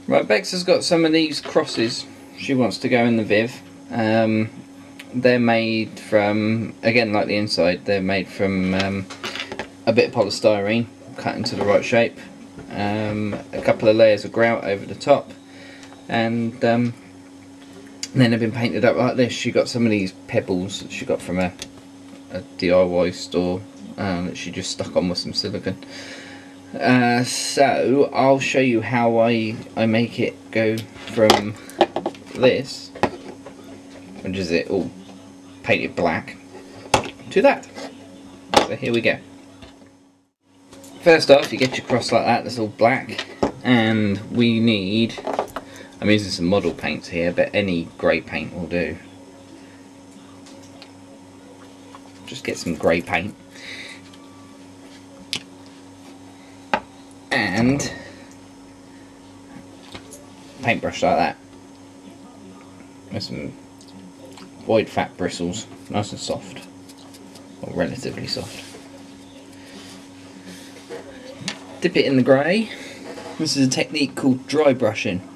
Right, Bex has got some of these crosses she wants to go in the Viv. They're made from, again like the inside, they're made from a bit of polystyrene cut into the right shape, a couple of layers of grout over the top, and then they've been painted up like this. She got some of these pebbles that she got from a DIY store that she just stuck on with some silicone. So I'll show you how I make it go from this, which is it all painted black, to that. So here we go. First off, you get your cross like that, that's all black, and we need, I'm using some model paints here, but any grey paint will do. Just get some grey paint. And paintbrush like that, with some void fat bristles, nice and soft, or relatively soft. Dip it in the grey. This is a technique called dry brushing.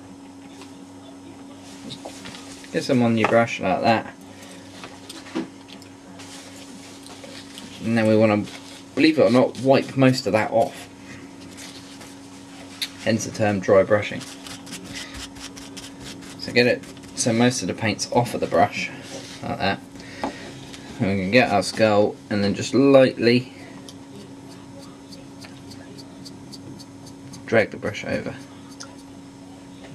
Get some on your brush like that, and then we want to, believe it or not, wipe most of that off. Hence the term dry brushing. So get it so most of the paint's off of the brush, like that. And we can get our skull and then just lightly drag the brush over.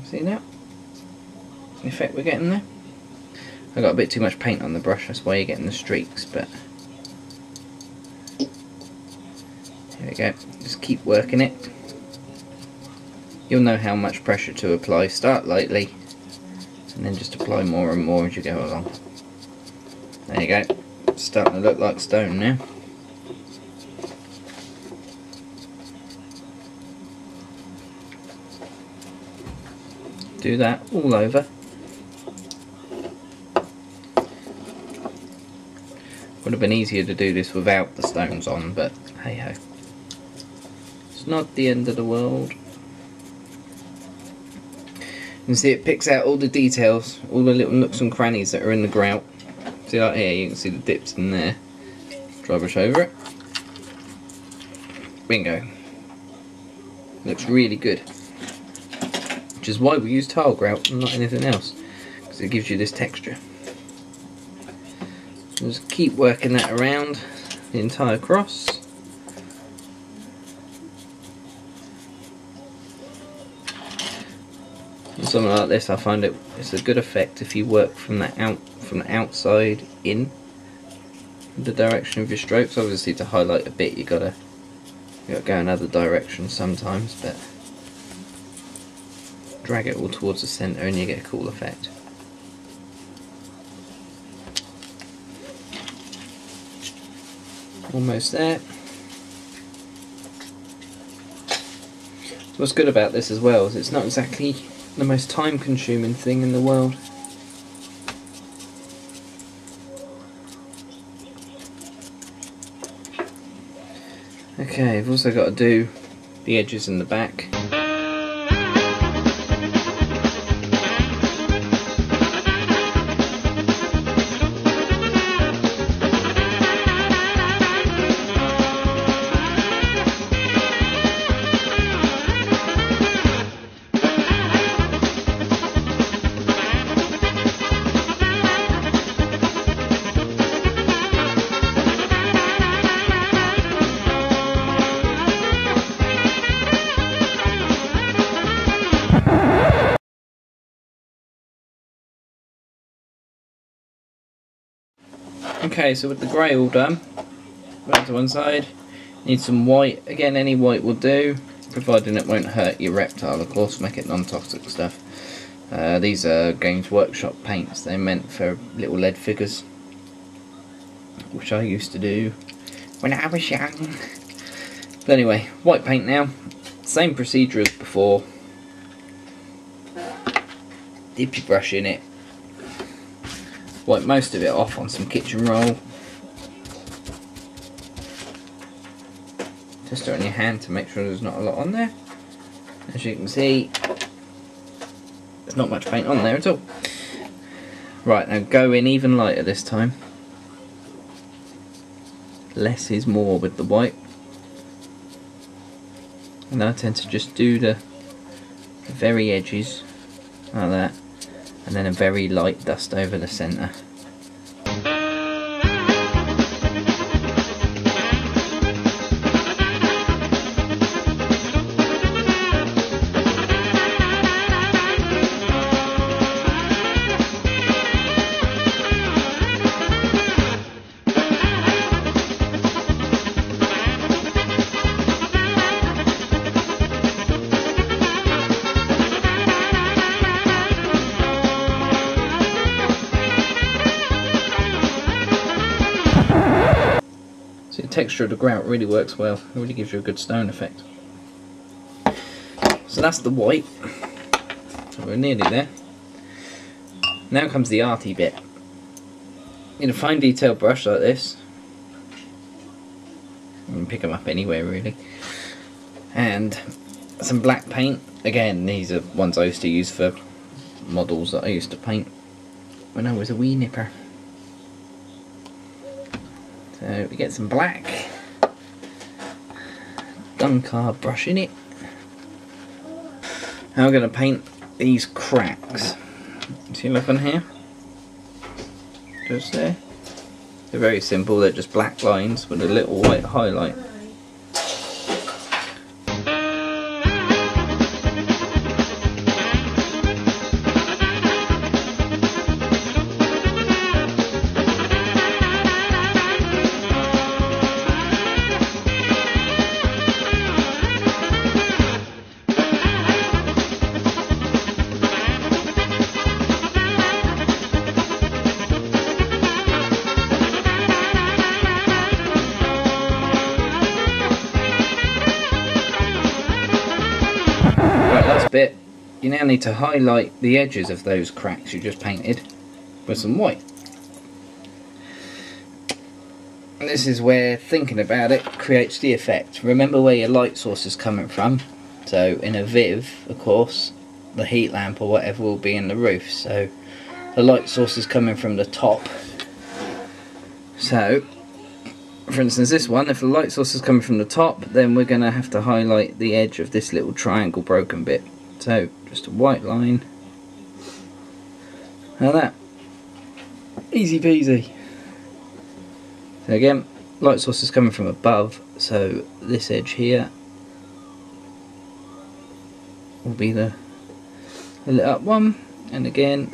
See now? The effect we're getting there? I got a bit too much paint on the brush, that's why you're getting the streaks, but here we go. Just keep working it. You'll know how much pressure to apply. Start lightly and then just apply more and more as you go along. There you go. It's starting to look like stone now. Do that all over. Would have been easier to do this without the stones on, but hey ho. It's not the end of the world. You can see it picks out all the details, all the little nooks and crannies that are in the grout. See, like here, you can see the dips in there. Dry brush over it. Bingo. Looks really good. Which is why we use tile grout and not anything else, because it gives you this texture. Just keep working that around the entire cross. Something like this, I find it's a good effect if you work from the outside in the direction of your strokes. Obviously, to highlight a bit, you gotta go another direction sometimes, but drag it all towards the centre and you get a cool effect. Almost there. What's good about this as well is it's not exactly the most time consuming thing in the world. Okay, I've also got to do the edges in the back. Okay, so with the grey all done, back to one side, need some white. Again, any white will do, providing it won't hurt your reptile, of course, make it non-toxic stuff. These are Games Workshop paints, they're meant for little lead figures, which I used to do when I was young. But anyway, white paint now, same procedure as before. Dip your brush in it. Wipe most of it off on some kitchen roll. Just it on your hand to make sure there's not a lot on there. As you can see, not much paint on there at all. Right, now go in even lighter this time. Less is more with the white. And I tend to just do the very edges like that, and then a very light dust over the centre. The texture of the grout really works well. It really gives you a good stone effect. So that's the white. So we're nearly there. Now comes the arty bit. In a fine detail brush like this, you can pick them up anywhere really. And some black paint. Again, these are ones I used to use for models that I used to paint when I was a wee nipper. So we get some black, Dunkard brush in it. Now we're going to paint these cracks. See, look on here, just there. They're very simple, they're just black lines with a little white highlight. Bit, you now need to highlight the edges of those cracks you just painted with some white. And this is where thinking about it creates the effect. Remember where your light source is coming from. So in a Viv, of course, the heat lamp or whatever will be in the roof. So the light source is coming from the top. So for instance, this one, if the light source is coming from the top, then we're going to have to highlight the edge of this little triangle broken bit. So just a white line, like that, easy peasy. So again, light source is coming from above, so this edge here will be the lit up one, and again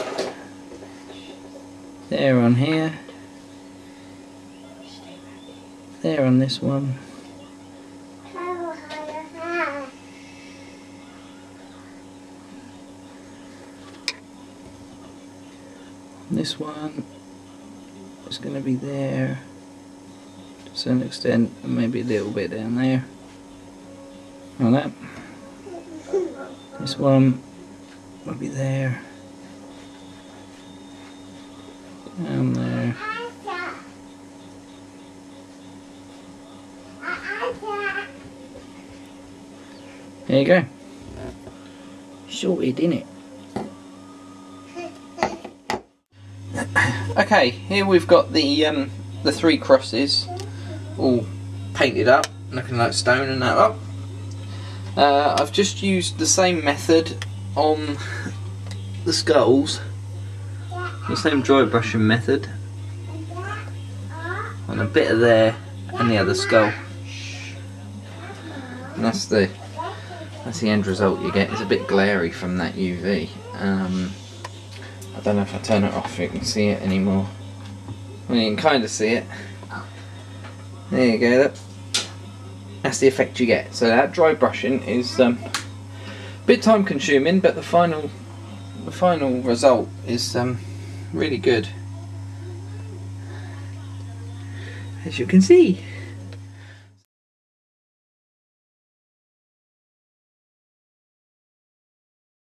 there on here, there on this one. This one is going to be there to some extent, and maybe a little bit down there. Like that. This one will be there, down there. There you go. Sorted, innit? Okay, here we've got the three crosses all painted up, looking like stone and that up. I've just used the same method on the skulls, the same dry brushing method on a bit of there and the other skull. And that's the end result you get. It's a bit glary from that UV. I don't know if I turn it off you can see it anymore. Well, you can kind of see it. There you go. That's the effect you get. So that dry brushing is a bit time consuming, but the final result is really good, as you can see.